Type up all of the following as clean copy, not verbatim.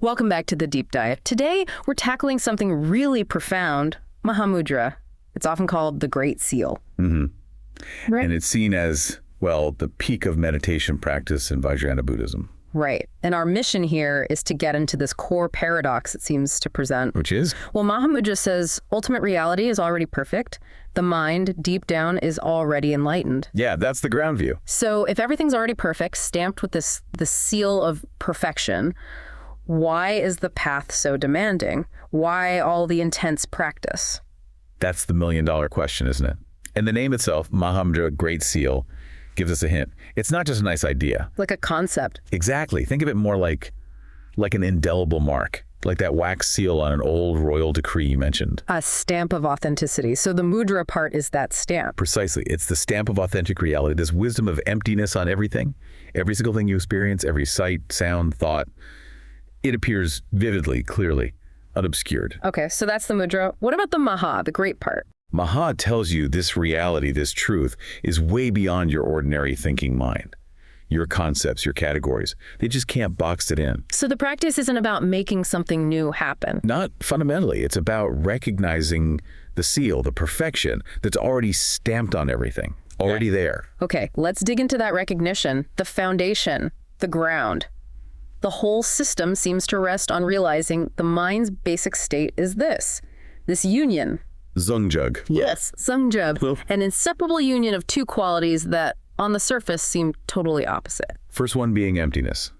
Welcome back to the deep dive. Today, we're tackling something really profound, Mahamudra. It's often called the Great Seal. Mm-hmm. Right. And it's seen as, well, the peak of meditation practice in Vajrayana Buddhism. Right. And our mission here is to get into this core paradox it seems to present. Which is? Well, Mahamudra says ultimate reality is already perfect. The mind, deep down, is already enlightened. Yeah, that's the ground view. So if everything's already perfect, stamped with the seal of perfection, why is the path so demanding? Why all the intense practice? That's the million-dollar question, isn't it? And the name itself, Mahamudra, Great Seal, gives us a hint. It's not just a nice idea. Like a concept. Exactly. Think of it more like an indelible mark, like that wax seal on an old royal decree you mentioned. A stamp of authenticity. So the mudra part is that stamp. Precisely. It's the stamp of authentic reality, this wisdom of emptiness on everything. Every single thing you experience, every sight, sound, thought, it appears vividly, clearly, unobscured. Okay, so that's the mudra. What about the maha, the great part? Maha tells you this reality, this truth, is way beyond your ordinary thinking mind. Your concepts, your categories, they just can't box it in. So the practice isn't about making something new happen? Not fundamentally. It's about recognizing the seal, the perfection that's already stamped on everything, already there. Okay, let's dig into that recognition, the foundation, the ground. The whole system seems to rest on realizing the mind's basic state is this union. Dzogchen. Yes, Dzogchen, an inseparable union of two qualities that on the surface seem totally opposite. First one being emptiness,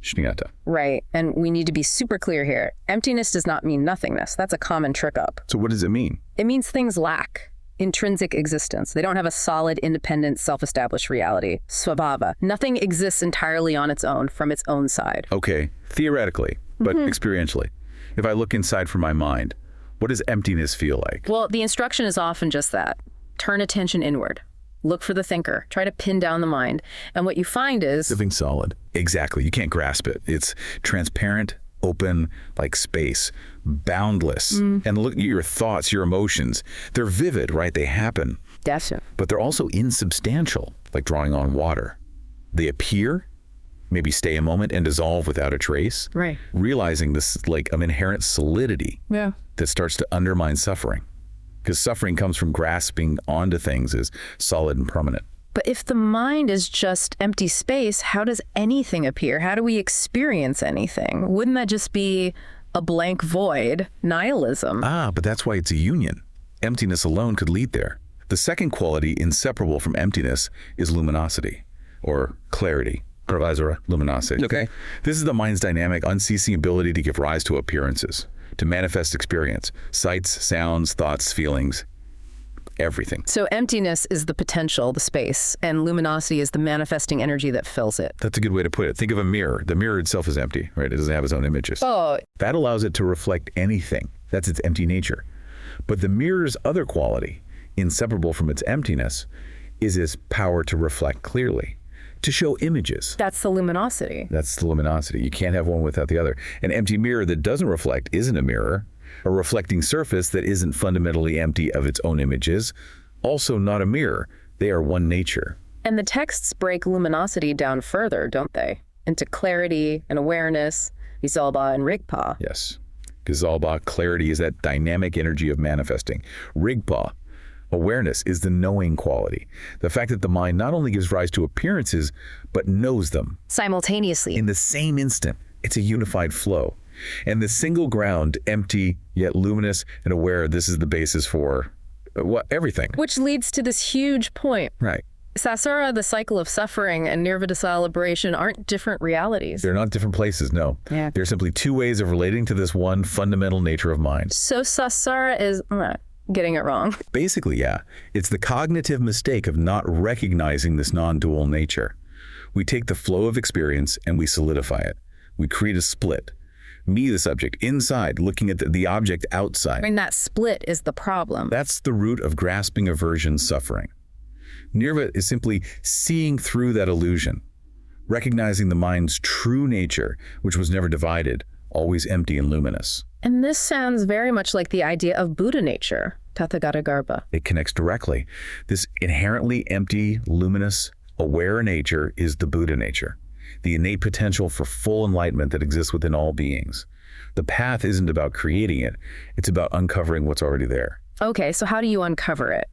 shunyata. Right, and we need to be super clear here. Emptiness does not mean nothingness. That's a common trick up. So what does it mean? It means things lack intrinsic existence. They don't have a solid, independent, self-established reality, svabhava. Nothing exists entirely on its own, from its own side. Okay, theoretically, but experientially. If I look inside for my mind, what does emptiness feel like? Well, the instruction is often just that. Turn attention inward. Look for the thinker. Try to pin down the mind. And what you find is... Something solid. Exactly. You can't grasp it. It's transparent, open, like space, boundless. And look at your thoughts, your emotions. They're vivid, right? They happen. Definitely. But they're also insubstantial, like drawing on water. They appear, maybe stay a moment and dissolve without a trace. Right. Realizing this like an inherent solidity that starts to undermine suffering. Because suffering comes from grasping onto things as solid and permanent. But if the mind is just empty space, how does anything appear? How do we experience anything? Wouldn't that just be a blank void, nihilism? But that's why it's a union. Emptiness alone could lead there. The second quality inseparable from emptiness is luminosity, or clarity. Pravasara luminosity. Okay. This is the mind's dynamic, unceasing ability to give rise to appearances, to manifest experience, sights, sounds, thoughts, feelings, everything. So emptiness is the potential, the space, and luminosity is the manifesting energy that fills it. That's a good way to put it. Think of a mirror. The mirror itself is empty, right? It doesn't have its own images. Oh. That allows it to reflect anything. That's its empty nature. But the mirror's other quality, inseparable from its emptiness, is its power to reflect clearly, to show images. That's the luminosity. That's the luminosity. You can't have one without the other. An empty mirror that doesn't reflect isn't a mirror. A reflecting surface that isn't fundamentally empty of its own images, also not a mirror. They are one nature. And the texts break luminosity down further, don't they? Into clarity and awareness, Gizalba and Rigpa. Yes. Gizalba, clarity, is that dynamic energy of manifesting. Rigpa, awareness, is the knowing quality. The fact that the mind not only gives rise to appearances, but knows them. Simultaneously. In the same instant. It's a unified flow. And the single ground, empty, yet luminous and aware, this is the basis for everything. Which leads to this huge point. Right. Samsara, the cycle of suffering, and nirvana liberation aren't different realities. They're not different places, no. Yeah. They're simply two ways of relating to this one fundamental nature of mind. So samsara is... getting it wrong. Basically, yeah. It's the cognitive mistake of not recognizing this non-dual nature. We take the flow of experience and we solidify it. We create a split. Me, the subject, inside, looking at the object outside. And that split is the problem. That's the root of grasping aversion, suffering. Nirvana is simply seeing through that illusion, recognizing the mind's true nature, which was never divided, always empty and luminous. And this sounds very much like the idea of Buddha nature, Tathagata Garbha. It connects directly. This inherently empty, luminous, aware nature is the Buddha nature. the innate potential for full enlightenment that exists within all beings. The path isn't about creating it, it's about uncovering what's already there. Okay, so how do you uncover it?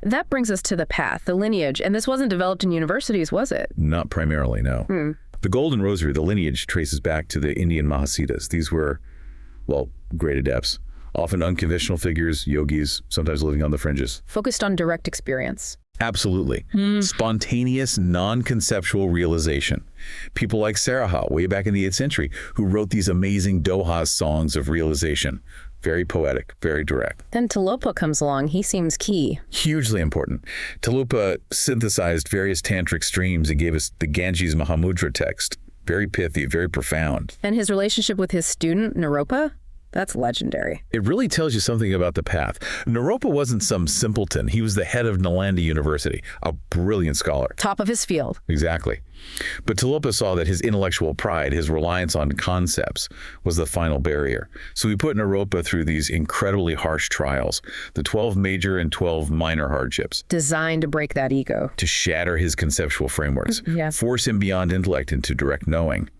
That brings us to the path, the lineage, and this wasn't developed in universities, was it? Not primarily, no. The Golden Rosary, the lineage, traces back to the Indian Mahasiddhas. These were, well, great adepts, often unconventional figures, yogis, sometimes living on the fringes. Focused on direct experience. Absolutely. Spontaneous, non-conceptual realization. People like Saraha, way back in the 8th century, who wrote these amazing Doha songs of realization. Very poetic, very direct. Then Tilopa comes along. He seems key. Hugely important. Tilopa synthesized various tantric streams and gave us the Ganges Mahamudra text. Very pithy, very profound. And his relationship with his student, Naropa? That's legendary. It really tells you something about the path. Naropa wasn't some simpleton. He was the head of Nalanda University, a brilliant scholar. Top of his field. Exactly. But Tilopa saw that his intellectual pride, his reliance on concepts, was the final barrier. So he put Naropa through these incredibly harsh trials, the 12 major and 12 minor hardships. Designed to break that ego. To shatter his conceptual frameworks. Yes. Force him beyond intellect into direct knowing.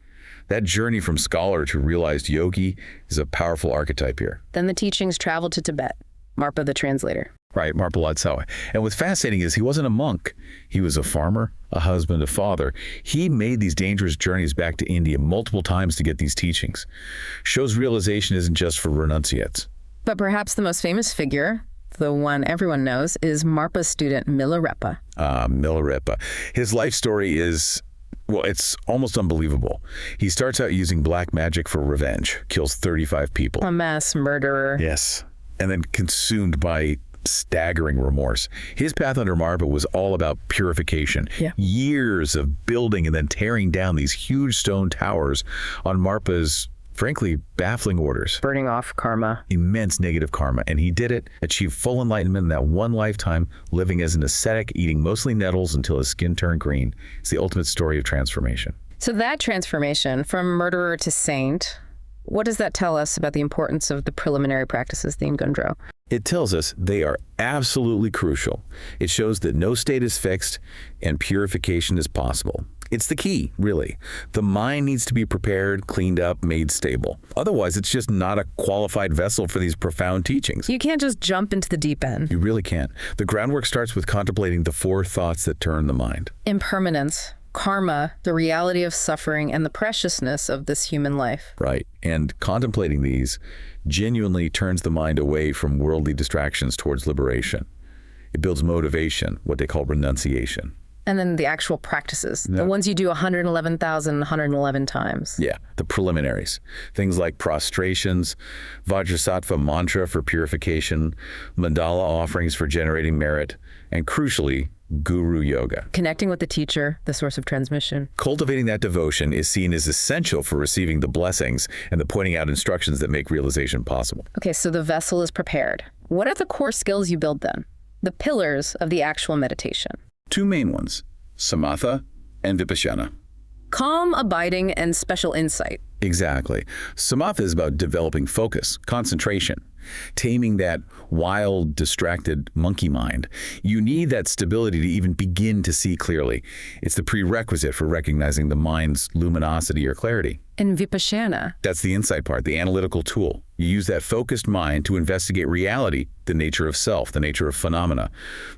That journey from scholar to realized yogi is a powerful archetype here. Then the teachings traveled to Tibet. Marpa the translator. Right, Marpa. And what's fascinating is he wasn't a monk. He was a farmer, a husband, a father. He made these dangerous journeys back to India multiple times to get these teachings. Shows realization isn't just for renunciates. But perhaps the most famous figure, the one everyone knows, is Marpa's student Milarepa. Milarepa. His life story is... well, it's almost unbelievable. He starts out using black magic for revenge, kills 35 people. A mass murderer. Yes, and then consumed by staggering remorse. His path under Marpa was all about purification. Yeah. Years of building and then tearing down these huge stone towers on Marpa's, frankly, baffling orders. Burning off karma. Immense negative karma. And he did it, achieved full enlightenment in that one lifetime, living as an ascetic, eating mostly nettles until his skin turned green. It's the ultimate story of transformation. So that transformation from murderer to saint, what does that tell us about the importance of the preliminary practices, the Ngondro? It tells us they are absolutely crucial. It shows that no state is fixed and purification is possible. It's the key, really. The mind needs to be prepared, cleaned up, made stable. Otherwise, it's just not a qualified vessel for these profound teachings. You can't just jump into the deep end. You really can't. The groundwork starts with contemplating the 4 thoughts that turn the mind. Impermanence, karma, the reality of suffering, and the preciousness of this human life. Right. And contemplating these genuinely turns the mind away from worldly distractions towards liberation. It builds motivation, what they call renunciation. And then the actual practices, the ones you do 111,111 times. Yeah, the preliminaries. Things like prostrations, Vajrasattva mantra for purification, mandala offerings for generating merit, and crucially, guru yoga. Connecting with the teacher, the source of transmission. Cultivating that devotion is seen as essential for receiving the blessings and the pointing out instructions that make realization possible. Okay, so the vessel is prepared. What are the core skills you build then? The pillars of the actual meditation. 2 main ones, samatha and vipassana. Calm, abiding, and special insight. Exactly. Samatha is about developing focus, concentration, taming that wild, distracted monkey mind. You need that stability to even begin to see clearly. It's the prerequisite for recognizing the mind's luminosity or clarity. And vipassana. That's the insight part, the analytical tool. You use that focused mind to investigate reality, the nature of self, the nature of phenomena.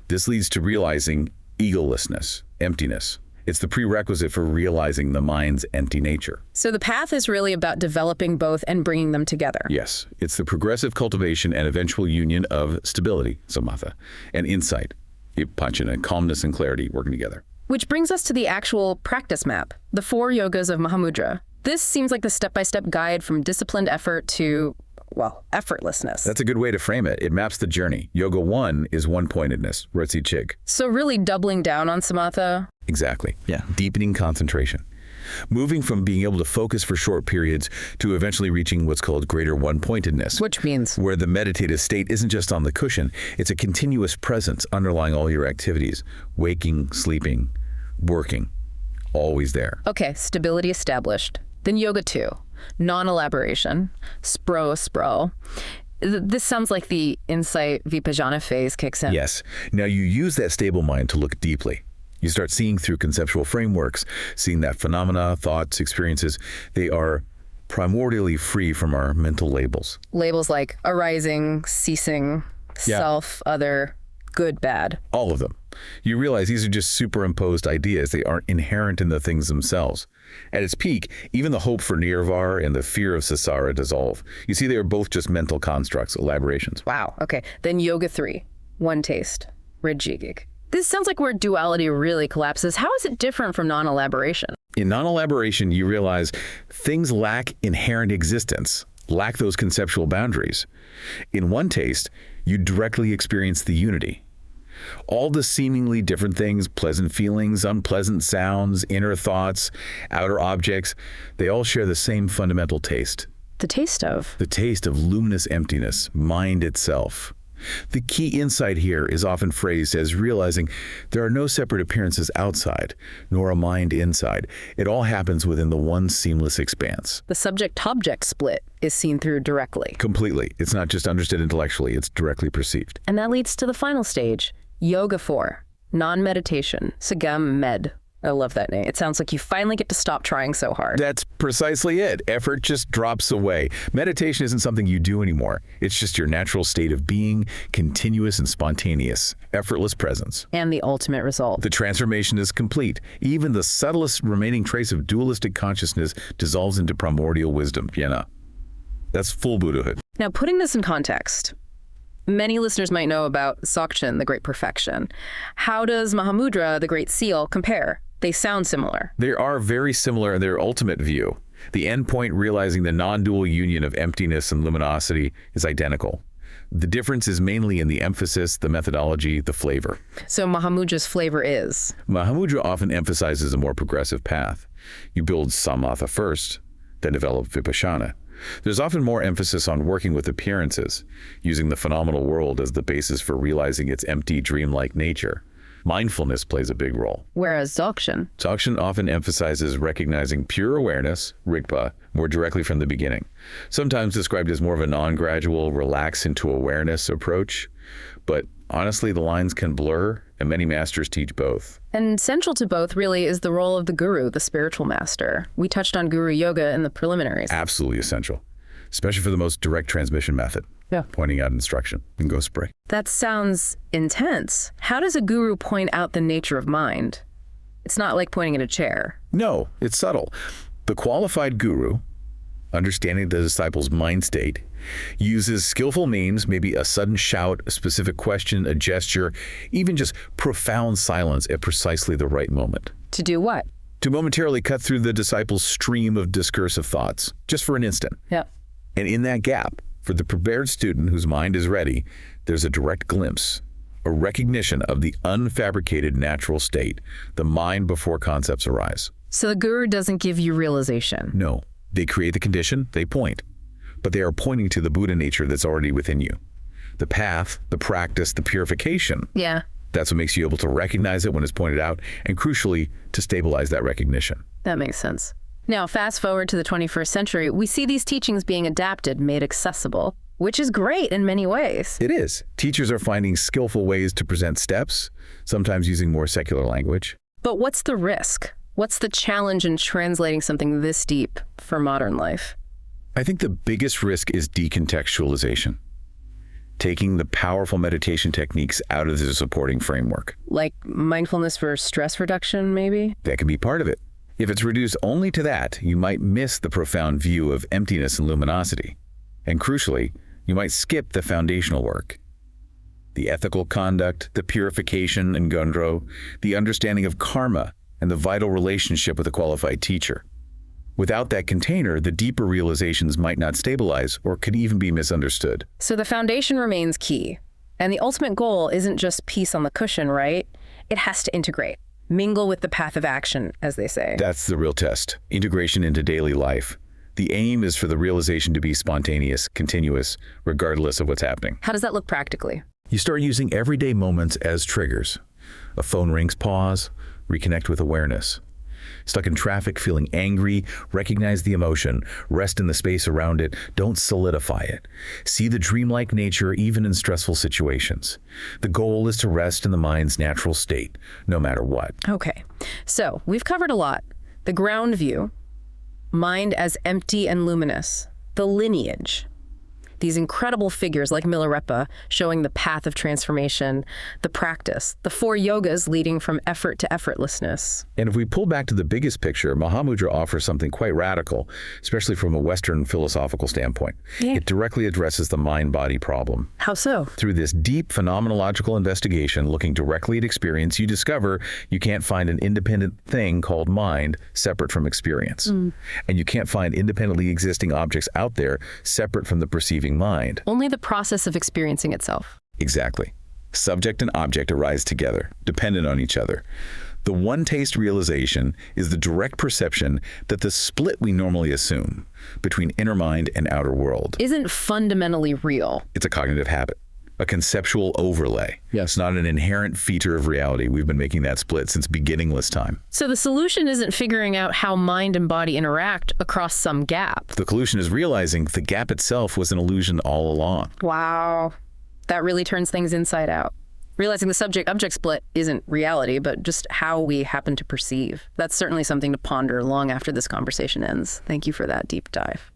This leads to realizing egolessness, emptiness. It's the prerequisite for realizing the mind's empty nature. So the path is really about developing both and bringing them together. Yes, it's the progressive cultivation and eventual union of stability, samatha, and insight, vipassana, calmness and clarity working together. Which brings us to the actual practice map, the 4 Yogas of Mahamudra. This seems like the step-by-step guide from disciplined effort to, well, effortlessness. That's a good way to frame it. It maps the journey. Yoga 1 is one-pointedness, Rotsi Chig. So really doubling down on samatha. Exactly. Yeah. Deepening concentration. Moving from being able to focus for short periods to eventually reaching what's called greater one-pointedness. Which means? Where the meditative state isn't just on the cushion, it's a continuous presence underlying all your activities. Waking, sleeping, working. Always there. Okay, stability established. Then yoga 2, non-elaboration, spro. This sounds like the insight vipassana phase kicks in. Yes. Now you use that stable mind to look deeply. You start seeing through conceptual frameworks, seeing that phenomena, thoughts, experiences, they are primordially free from our mental labels. Labels like arising, ceasing, self, other, good, bad. All of them. You realize these are just superimposed ideas. They aren't inherent in the things themselves. At its peak, even the hope for nirvana and the fear of samsara dissolve. You see, they are both just mental constructs, elaborations. Wow. Okay. Then Yoga 3, one taste, Rajigig. This sounds like where duality really collapses. How is it different from non-elaboration? In non-elaboration, you realize things lack inherent existence, lack those conceptual boundaries. In one taste, you directly experience the unity. All the seemingly different things, pleasant feelings, unpleasant sounds, inner thoughts, outer objects, they all share the same fundamental taste. The taste of? The taste of luminous emptiness, mind itself. The key insight here is often phrased as realizing there are no separate appearances outside, nor a mind inside. It all happens within the one seamless expanse. The subject-object split is seen through directly. Completely. It's not just understood intellectually, it's directly perceived. And that leads to the final stage, Yoga 4, non-meditation, Sagam Med. I love that name. It sounds like you finally get to stop trying so hard. That's precisely it. Effort just drops away. Meditation isn't something you do anymore. It's just your natural state of being, continuous and spontaneous, effortless presence. And the ultimate result. The transformation is complete. Even the subtlest remaining trace of dualistic consciousness dissolves into primordial wisdom, Jnana. That's full Buddhahood. Now, putting this in context, many listeners might know about Dzogchen, the Great Perfection. How does Mahamudra, the Great Seal, compare? They sound similar. They are very similar in their ultimate view. The endpoint, realizing the non-dual union of emptiness and luminosity, is identical. The difference is mainly in the emphasis, the methodology, the flavor. So Mahamudra's flavor is? Mahamudra often emphasizes a more progressive path. You build samatha first, then develop vipassana. There's often more emphasis on working with appearances, using the phenomenal world as the basis for realizing its empty, dreamlike nature. Mindfulness plays a big role. Whereas Dzogchen often emphasizes recognizing pure awareness, Rigpa, more directly from the beginning. Sometimes described as more of a non-gradual, relax into awareness approach. But honestly, the lines can blur, and many masters teach both. And central to both really is the role of the guru, the spiritual master. We touched on guru yoga in the preliminaries. Absolutely essential, especially for the most direct transmission method. Yeah. Pointing out instruction and go spray. That sounds intense. How does a guru point out the nature of mind? It's not like pointing at a chair. No, it's subtle. The qualified guru, understanding the disciple's mind state, uses skillful means, maybe a sudden shout, a specific question, a gesture, even just profound silence at precisely the right moment. To do what? To momentarily cut through the disciple's stream of discursive thoughts, just for an instant. Yeah. And in that gap, for the prepared student whose mind is ready, there's a direct glimpse, a recognition of the unfabricated natural state, the mind before concepts arise. So the guru doesn't give you realization? No. They create the condition, they point. But they are pointing to the Buddha nature that's already within you. The path, the practice, the purification. Yeah. That's what makes you able to recognize it when it's pointed out, and crucially, to stabilize that recognition. That makes sense. Now, fast forward to the 21st century, we see these teachings being adapted, made accessible, which is great in many ways. It is. Teachers are finding skillful ways to present steps, sometimes using more secular language. But what's the risk? What's the challenge in translating something this deep for modern life? I think the biggest risk is decontextualization. Taking the powerful meditation techniques out of the supporting framework. Like mindfulness for stress reduction, maybe? That can be part of it. If it's reduced only to that, you might miss the profound view of emptiness and luminosity. And crucially, you might skip the foundational work. The ethical conduct, the purification and gundro, the understanding of karma, and the vital relationship with a qualified teacher. Without that container, the deeper realizations might not stabilize or could even be misunderstood. So the foundation remains key. And the ultimate goal isn't just peace on the cushion, right? It has to integrate. Mingle with the path of action, as they say. That's the real test. Integration into daily life. The aim is for the realization to be spontaneous, continuous, regardless of what's happening. How does that look practically? You start using everyday moments as triggers. A phone rings, pause, reconnect with awareness. Stuck in traffic, feeling angry, recognize the emotion, rest in the space around it, don't solidify it. See the dreamlike nature even in stressful situations. The goal is to rest in the mind's natural state, no matter what. Okay, so we've covered a lot. The ground view, mind as empty and luminous, the lineage, these incredible figures like Milarepa showing the path of transformation, the practice, the four yogas leading from effort to effortlessness. And if we pull back to the biggest picture, Mahamudra offers something quite radical, especially from a Western philosophical standpoint. Yeah. It directly addresses the mind-body problem. How so? Through this deep phenomenological investigation looking directly at experience, you discover you can't find an independent thing called mind separate from experience. And you can't find independently existing objects out there separate from the perceiving mind. Only the process of experiencing itself. Exactly. Subject and object arise together, dependent on each other. The one-taste realization is the direct perception that the split we normally assume between inner mind and outer world Isn't fundamentally real. It's a cognitive habit, a conceptual overlay. Yes. It's not an inherent feature of reality. We've been making that split since beginningless time. So the solution isn't figuring out how mind and body interact across some gap. The solution is realizing the gap itself was an illusion all along. Wow. That really turns things inside out. Realizing the subject-object split isn't reality, but just how we happen to perceive. That's certainly something to ponder long after this conversation ends. Thank you for that deep dive.